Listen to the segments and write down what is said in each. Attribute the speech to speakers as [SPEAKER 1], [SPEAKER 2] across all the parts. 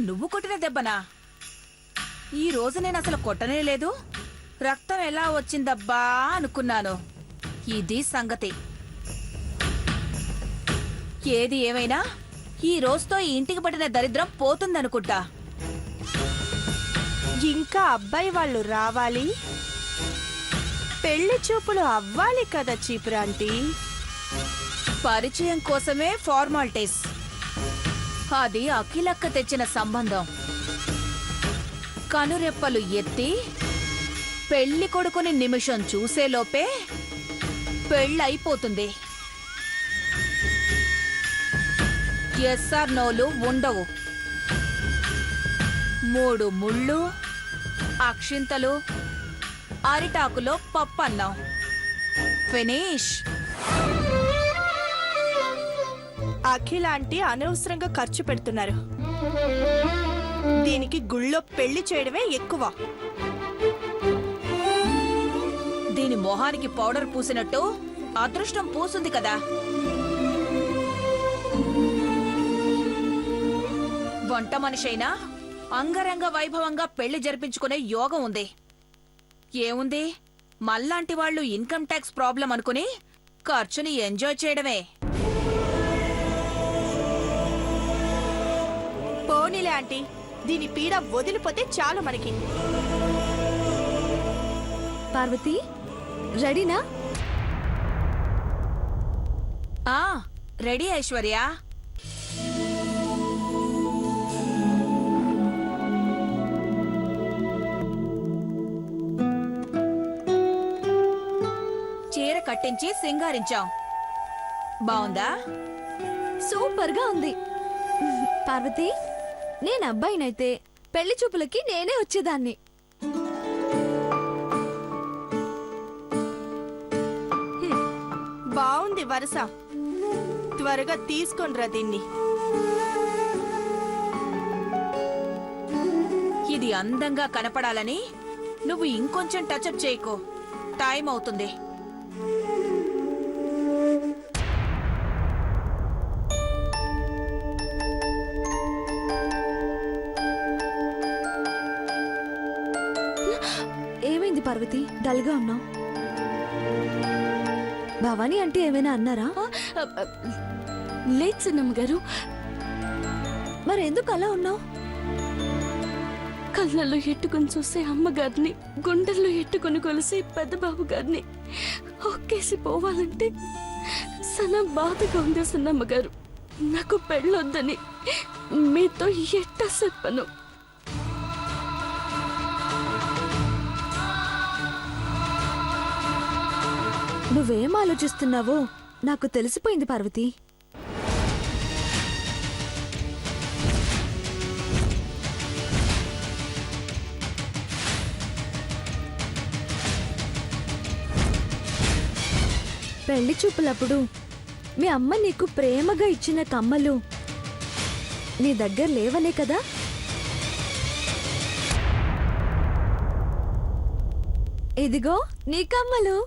[SPEAKER 1] నువ్వు కొట్టిన దెబ్బనా? ఈ రోజు నేను అసలు కొట్టనే లేదు. రక్తం ఎలా వచ్చిందబ్బా అనుకున్నాను. ఇది సంగతి. ఏది ఏమైనా ఈ రోజుతో ఈ ఇంటికి పట్టిన దరిద్రం పోతుందనుకుంటా.
[SPEAKER 2] ఇంకా అబ్బాయి వాళ్ళు రావాలి, పెళ్లి చూపులు అవ్వాలి కదా చీపురాంటీ.
[SPEAKER 1] పరిచయం కోసమే ఫార్మాలిటీస్. అది అఖిలక్క తెచ్చిన సంబంధం. కనురెప్పలు ఎత్తి పెళ్లి కొడుకుని నిమిషం చూసేలోపే పెళ్ళైపోతుంది. ఎస్ఆర్ నోలు ఉండవు. 3 ముళ్ళు, అక్షింతలు, అరిటాకులో పప్పన్నం. ఫినిష్.
[SPEAKER 2] అఖిలాంటి అనవసరంగా ఖర్చు పెడుతున్నారు. దీనికి గుళ్ళో పెళ్లి చేయడమే ఎక్కువ.
[SPEAKER 1] దీని మొహానికి పౌడర్ పూసినట్టు అదృష్టం పూసుంది కదా. వంట మనిషైనా అంగరంగ వైభవంగా పెళ్లి జరిపించుకునే యోగం ఉంది. ఏముంది, మల్లాంటి వాళ్ళు ఇన్కమ్ ట్యాక్స్ ప్రాబ్లం అనుకుని ఖర్చుని ఎంజాయ్ చేయడమే.
[SPEAKER 2] పోనీలే ఆంటీ, దీని పీడ వదిలిపోతే చాలు మనకి.
[SPEAKER 3] పార్వతి, రెడీనా?
[SPEAKER 1] రెడీ ఐశ్వర్య. చీర కట్టించి సింగారించాం. బావుందా?
[SPEAKER 3] సూపర్ గా ఉంది. పార్వతి, నేను అబ్బాయినైతే పెళ్లి చూపులకి నేనే వచ్చేదాన్ని.
[SPEAKER 2] బావుంది వరుస. త్వరగా తీసుకొనిరా దీన్ని.
[SPEAKER 1] ఇది అందంగా కనపడాలని నువ్వు ఇంకొంచెం టచ్అప్ చేయకు. టైం అవుతుంది.
[SPEAKER 3] ఏమైంది పార్వతి, డల్ గా ఉన్నావు? భవానీ అంటే ఏమైనా అన్నారా?
[SPEAKER 4] లేదు చిన్నమ్మ గారు.
[SPEAKER 3] మరెందుకు అలా ఉన్నావు?
[SPEAKER 4] కళ్ళల్లో ఎట్టుకుని చూసే అమ్మగారిని, గుండెల్లో ఎట్టుకుని కొలిసే పెద్ద బాబు గారిని ఒక్కేసి పోవాలంటే సన బాధగా ఉంది చిన్నమ్మ గారు. నాకు పెళ్ళొద్దని మీతో ఎట్టా చెప్పను.
[SPEAKER 3] నువ్వేం ఆలోచిస్తున్నావో నాకు తెలిసిపోయింది పార్వతి. పెళ్లి చూపులప్పుడు మీ అమ్మ నీకు ప్రేమగా ఇచ్చిన కమ్మలు నీ దగ్గర లేవనే కదా? ఇదిగో నీ కమ్మలు.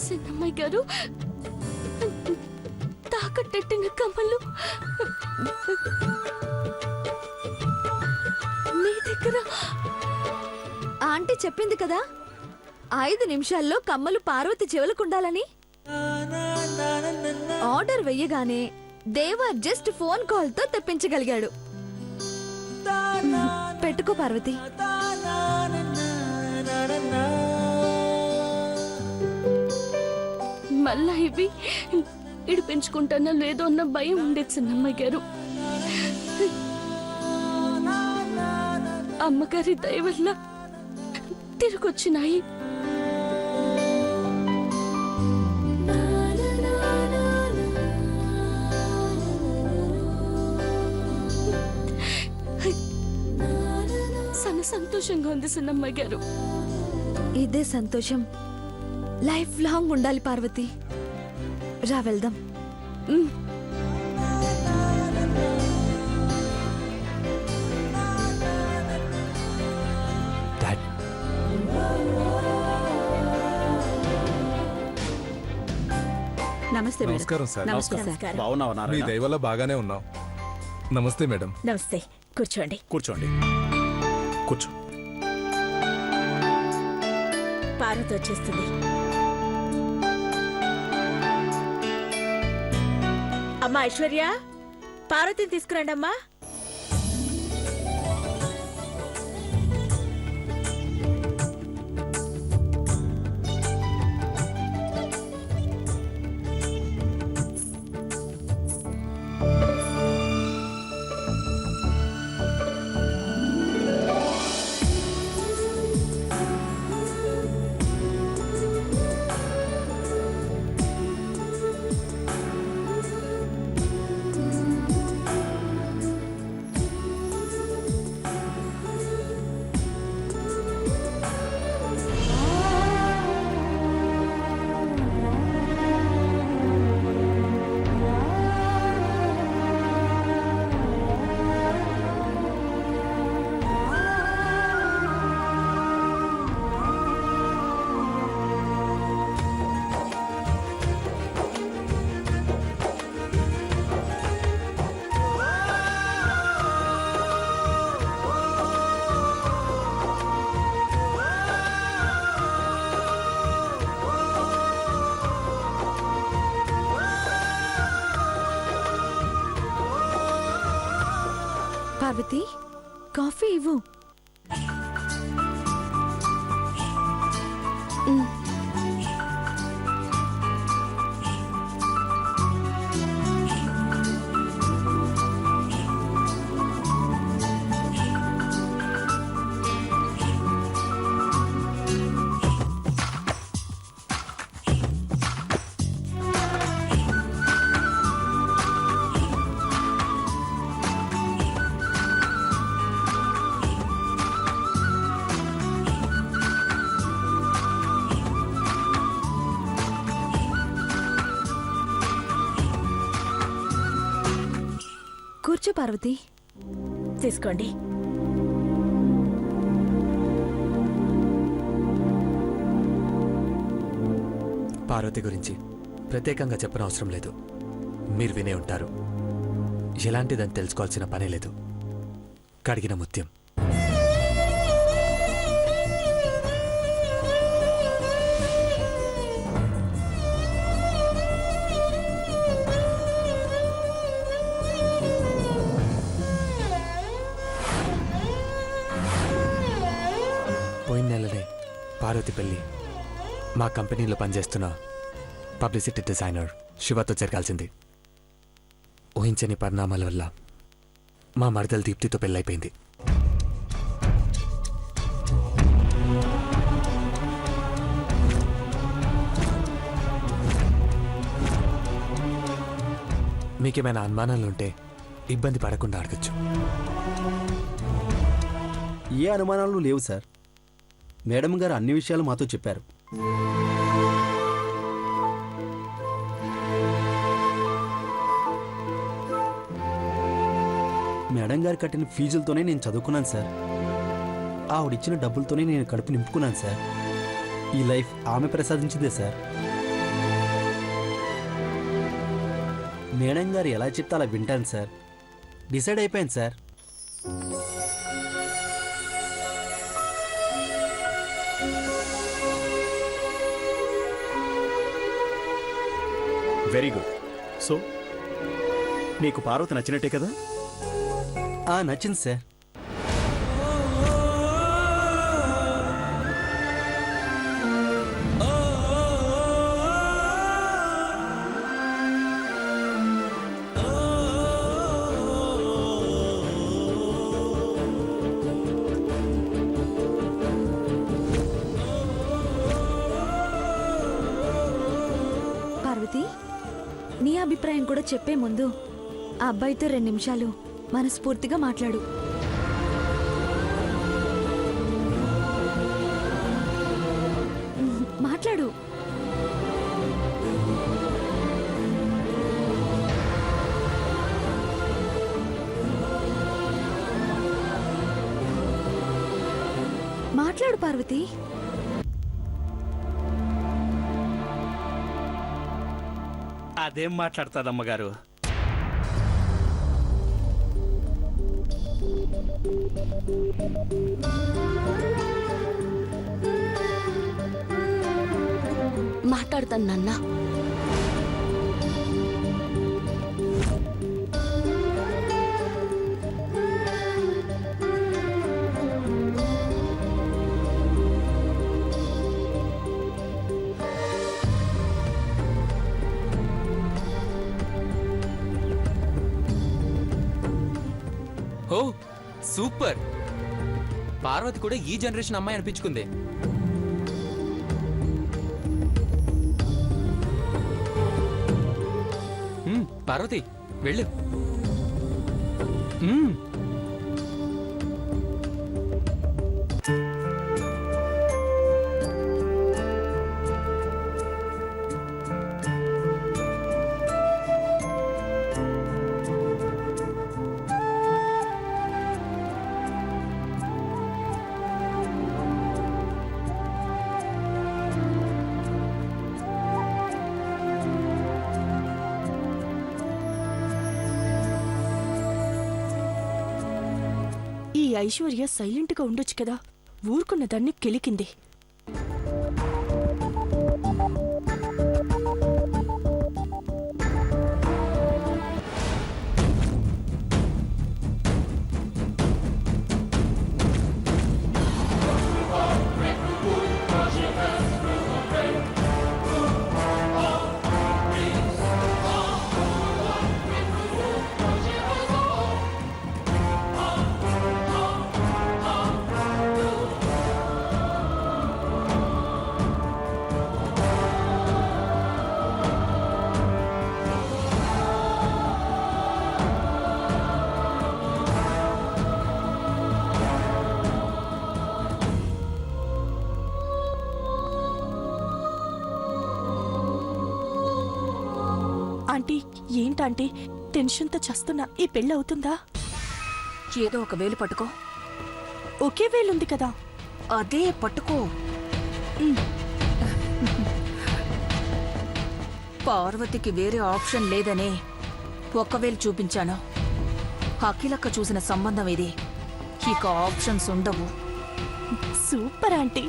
[SPEAKER 4] చిన్నమ్మాయి గారు, తాకట్టెట్టిన కమ్మలు మీ దగ్గర.
[SPEAKER 3] ఆంటీ చెప్పింది కదా 5 నిమిషాల్లో కమ్మలు పార్వతి చెవులకుండాలని. ఆర్డర్ వెయ్యగానే దేవా జస్ట్ ఫోన్ కాల్ తో తెప్పించగలిగాడు. పెట్టుకో పార్వతి.
[SPEAKER 4] మళ్ళా ఇవి ఇడిపించుకుంటానో లేదో అన్న భయం ఉండేది చిన్నమ్మాయి గారు. అమ్మగారి దయ వల్ల తిరిగొచ్చినాయి. సంతోషంగా ఉంది సన్నమ్మ గారు.
[SPEAKER 3] ఇదే సంతోషం లైఫ్ లాంగ్ ఉండాలి పార్వతి. రా వెళ్దాం.
[SPEAKER 5] డాడ్,
[SPEAKER 2] నమస్తే మేడం.
[SPEAKER 6] నమస్కారం సార్.
[SPEAKER 2] నమస్కారం.
[SPEAKER 7] బాగున్నావా
[SPEAKER 6] మీ
[SPEAKER 7] నారాయణ?
[SPEAKER 6] దయ వల్ల బాగానే ఉన్నాం. నమస్తే మేడం.
[SPEAKER 2] నమస్తే, కూర్చోండి.
[SPEAKER 7] కూర్చోండి, కూర్చో.
[SPEAKER 2] పార్వతి వచ్చేస్తుంది. అమ్మా ఐశ్వర్య, పార్వతిని తీసుకురండి అమ్మా.
[SPEAKER 3] పార్వతి, కాఫీ ఇవ్వు. కూర్చో పార్వతి.
[SPEAKER 2] తీసుకోండి.
[SPEAKER 5] పార్వతి గురించి ప్రత్యేకంగా చెప్పనవసరం లేదు. మీరు వినే ఉంటారు. ఎలాంటిదని తెలుసుకోవాల్సిన పనే లేదు. కడిగిన ముత్యం. పోయిన నెలనే పార్వతి పెళ్లి మా కంపెనీలో పనిచేస్తున్న పబ్లిసిటీ డిజైనర్ శివతో జరగాల్సింది. ఊహించని పరిణామాల వల్ల మా మరదలు దీప్తితో పెళ్ళైపోయింది. మీకేమైనా అనుమానాలుంటే ఇబ్బంది పడకుండా అడగచ్చు.
[SPEAKER 7] ఏ అనుమానాలు లేవు సార్. మేడం గారు అన్ని విషయాలు మాతో చెప్పారు. మేడం గారు కట్టిన ఫీజులతోనే నేను చదువుకున్నాను సార్. ఆవిడిచ్చిన డబ్బులతోనే నేను కడుపు నింపుకున్నాను సార్. ఈ లైఫ్ ఆమె ప్రసాదించిందే సార్. మేడం గారు ఎలా చెప్తే అలా వింటాను సార్. డిసైడ్ అయిపోయాను సార్.
[SPEAKER 8] Very good. సో మీకు పార్వతి నచ్చినట్టే కదా?
[SPEAKER 7] నచ్చింది సార్.
[SPEAKER 3] పార్వతి, నీ అభిప్రాయం కూడా చెప్పే ముందు ఆ అబ్బాయితో 2 నిమిషాలు మనస్ఫూర్తిగా మాట్లాడు. మాట్లాడు. మాట్లాడు పార్వతి.
[SPEAKER 7] అదేం మాట్లాడుతుందమ్మగారు?
[SPEAKER 4] మాట్లాడతాను నాన్న.
[SPEAKER 9] ఓ సూపర్! పార్వతి కూడా ఈ జనరేషన్ అమ్మాయి అనిపించుకుంది. పార్వతి వెళ్ళు.
[SPEAKER 2] ఈ ఐశ్వర్య సైలెంట్ గా ఉండొచ్చు కదా, ఊరుకున్న దాన్ని కెలికింది. ఆంటీ, ఏంటాంటీ టెన్షన్తో చస్తున్నా? ఈ పెళ్ళి అవుతుందా?
[SPEAKER 1] ఏదో ఒక వేలు పట్టుకో.
[SPEAKER 2] ఒకే వేలుంది కదా.
[SPEAKER 1] అదే పట్టుకో. పార్వతికి వేరే ఆప్షన్ లేదనే ఒక్క వేలు చూపించాను. అఖిలక్క చూసిన సంబంధం ఇది. ఇక ఆప్షన్స్ ఉండవు.
[SPEAKER 2] Super aunty.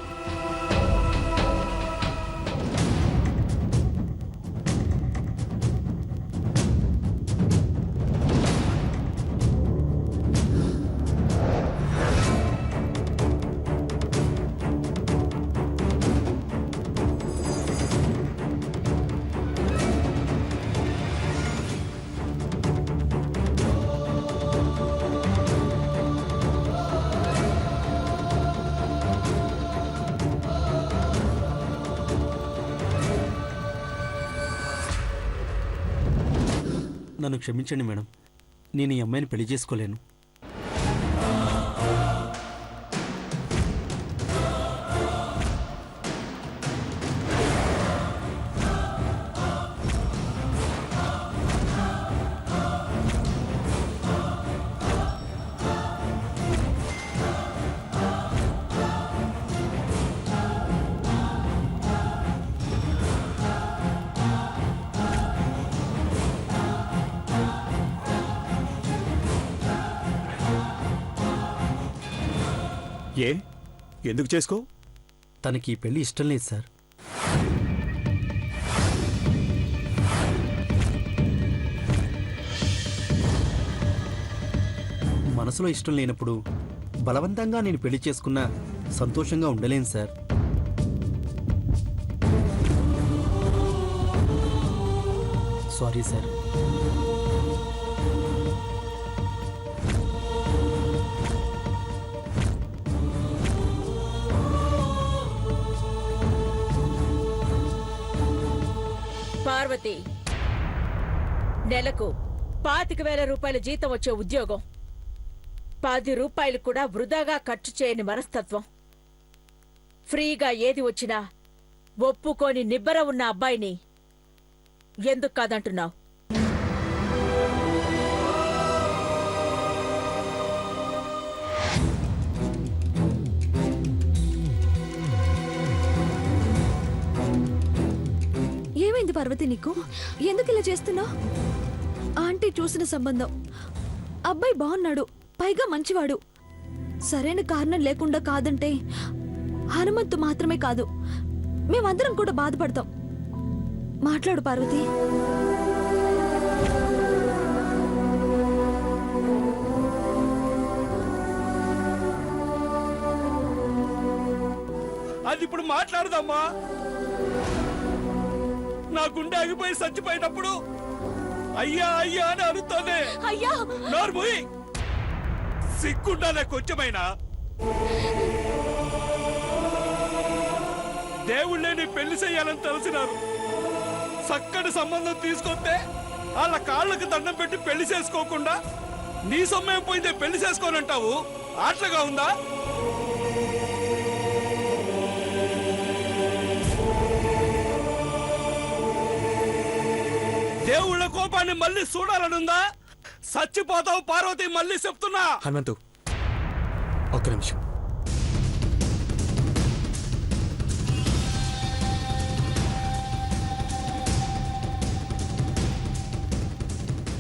[SPEAKER 7] నన్ను క్షమించండి మేడం, నేను ఈ అమ్మాయిని పెళ్లి చేసుకోలేను.
[SPEAKER 8] ఏ ఎందుకు చేసుకో?
[SPEAKER 7] తనకి ఈ పెళ్లి ఇష్టం లేదు సార్. మనసులో ఇష్టం లేనప్పుడు బలవంతంగా నేను పెళ్లి చేసుకున్నా సంతోషంగా ఉండలేను సార్. Sorry sir.
[SPEAKER 1] పార్వతి, నెలకు 25,000 రూపాయల జీతం వచ్చే ఉద్యోగం, 10 రూపాయలు కూడా వృధాగా ఖర్చు చేయని మనస్తత్వం, ఫ్రీగా ఏది వచ్చినా ఒప్పుకొని నిబ్బర ఉన్న అబ్బాయిని ఎందుకు కాదంటున్నావు?
[SPEAKER 3] ఏమైంది పార్వతి నీకు? ఎందుకు ఇలా చేస్తున్నావు? ఆంటీ చూసిన సంబంధం. అబ్బాయి బాగున్నాడు, పైగా మంచివాడు. సరైన కారణం లేకుండా కాదంటే హనుమంతు మాత్రమే కాదు, మేమందరం కూడా బాధపడతాం. మాట్లాడు పార్వతి.
[SPEAKER 8] అది ఇప్పుడు మాట్లాడదమ్మా. నా గుండె ఆగిపోయి చచ్చిపోయినప్పుడు అయ్యా అయ్యా అని అరుతోంది.
[SPEAKER 4] అయ్యా
[SPEAKER 8] నోర్ముయ్, సిగ్గుండాలే కొంచెమైనా. దేవుళ్ళే నీ పెళ్లి చెయ్యాలని తెలిసినారు. చక్కటి సంబంధం తీసుకొస్తే వాళ్ళ కాళ్ళకి దండం పెట్టి పెళ్లి చేసుకోకుండా నీ సొమ్మేం పోయితే పెళ్లి చేసుకోనంటావు. ఆటలుగా ఉందా? దేవుళ్ళ కోపాన్ని మళ్ళీ చూడాలనుందా? చచ్చిపోతావు పార్వతి, మళ్ళీ చెప్తున్నా.
[SPEAKER 5] హనుమంతు, ఒక్క నిమిషం.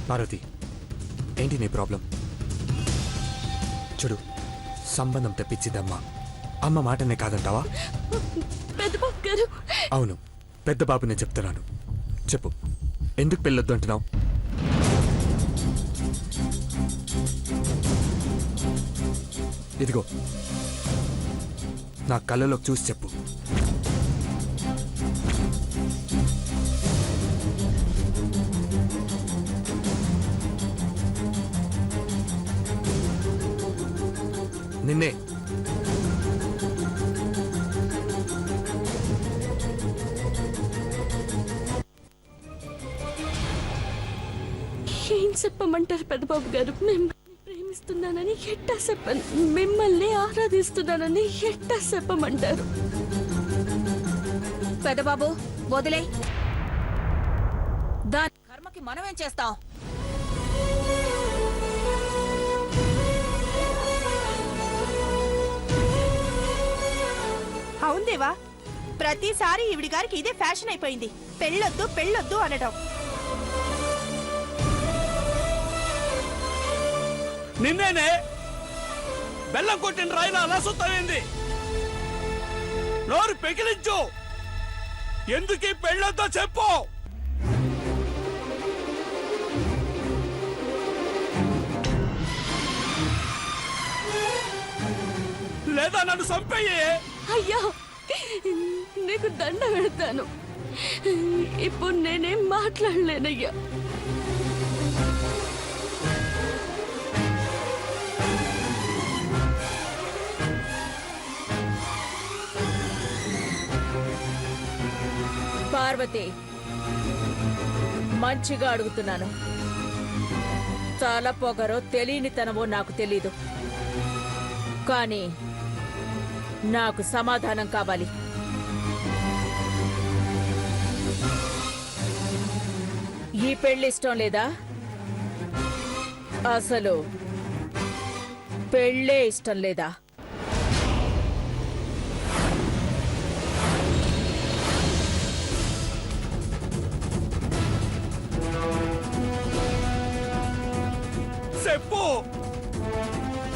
[SPEAKER 5] పార్వతి, ఏంటి నీ ప్రాబ్లం? చూడు, సంబంధం తెప్పించిందమ్మా. అమ్మ మాటనే కాదంటావా?
[SPEAKER 4] పెద్ద బాబు గారు,
[SPEAKER 5] అవును, పెద్ద బాబునే చెప్తున్నాను. చెప్పు, ఎందుకు పెళ్ళొద్దు అంటున్నావు? ఇదిగో, నా కళ్ళలోకి చూసి చెప్పు. నిన్నే.
[SPEAKER 4] ఏం చెప్పమంటారు పెద్దబాబు గారు? మిమ్మల్ని ప్రేమిస్తున్నానని ఎట్టా చెప్పను, మిమ్మల్ని ఆరాధిస్తున్నానని ఎట్టా చెప్పమంటారు?
[SPEAKER 1] పెద్దబాబు, వదిలే. దాని కర్మకి మనమేం చేస్తాం?
[SPEAKER 2] అవుందేవా, ప్రతిసారి ఈవిడి గారికి ఇదే ఫ్యాషన్ అయిపోయింది. పెళ్ళొద్దు పెళ్ళొద్దు అనడం.
[SPEAKER 8] నిన్నేనే బెల్లం కొట్టిన రాయిలా అలా సుత్తమైంది. నోరు పెకిలించు. ఎందుకు ఈ పెళ్ళొద్దో చెప్పు. లేదా నన్ను చంపేయి.
[SPEAKER 4] అయ్యా, నీకు దండ పెడతాను. ఇప్పుడు నేనేం మాట్లాడలేనయ్యా.
[SPEAKER 1] పార్వతి, మంచిగా అడుగుతున్నాను. చాలా పొగరో తెలియనితనమో నాకు తెలీదు, కానీ నాకు సమాధానం కావాలి. ఈ పెళ్లి ఇష్టం లేదా? అసలు పెళ్ళే ఇష్టం లేదా?
[SPEAKER 8] చెప్పు.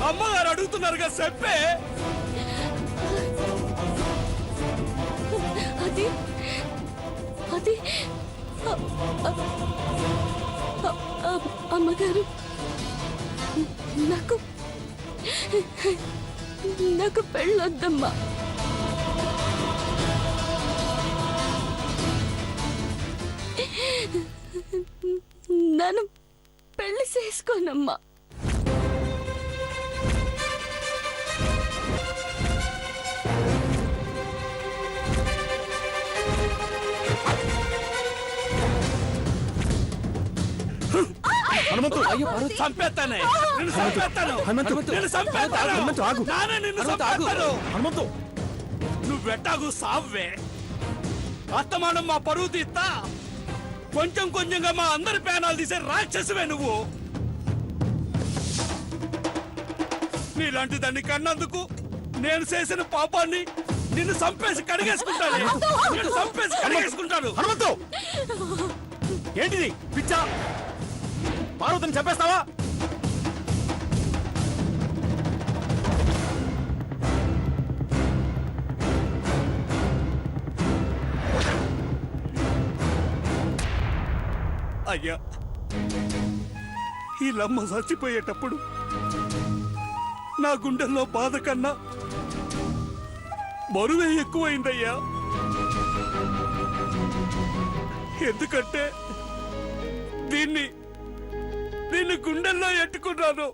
[SPEAKER 8] అమ్మగారు అడుగుతున్నారుగా, చెప్పే.
[SPEAKER 4] అది అది అమ్మగారు, నాకు నాకు పెళ్ళొద్దమ్మా. నన్ను పెళ్లి చేసుకోనమ్మా.
[SPEAKER 8] హనుమంతు, చంపేస్తానే. నిన్ను చంపేస్తాను. నిన్ను చంపేస్తాను. నానే నిన్ను చంపేస్తాను. హనుమంతు, నువ్వెట్టాగు సావ్వే. అస్తమానం మా పరువు తీస్తా కొంచెం కొంచెంగా మా అందరి పేనాలు తీసే రాక్షసువే నువ్వు. నీలాంటి దాన్ని కన్నందుకు నేను చేసిన పాపాన్ని నిన్ను చంపేసి కడిగేసుకుంటాను. నిన్ను చంపేసి కడిగేసుకుంటాను.
[SPEAKER 5] హనుమంతు ఏంటిది పిచ్చా? పార్వతిని చంపేస్తావా?
[SPEAKER 8] అయ్యా, ఈ లమ్మ చచ్చిపోయేటప్పుడు నా గుండెల్లో బాధ కన్నా బరువే ఎక్కువైందయ్యా. ఎందుకంటే దీన్ని గుండెల్లో ఎట్టుకున్నాను.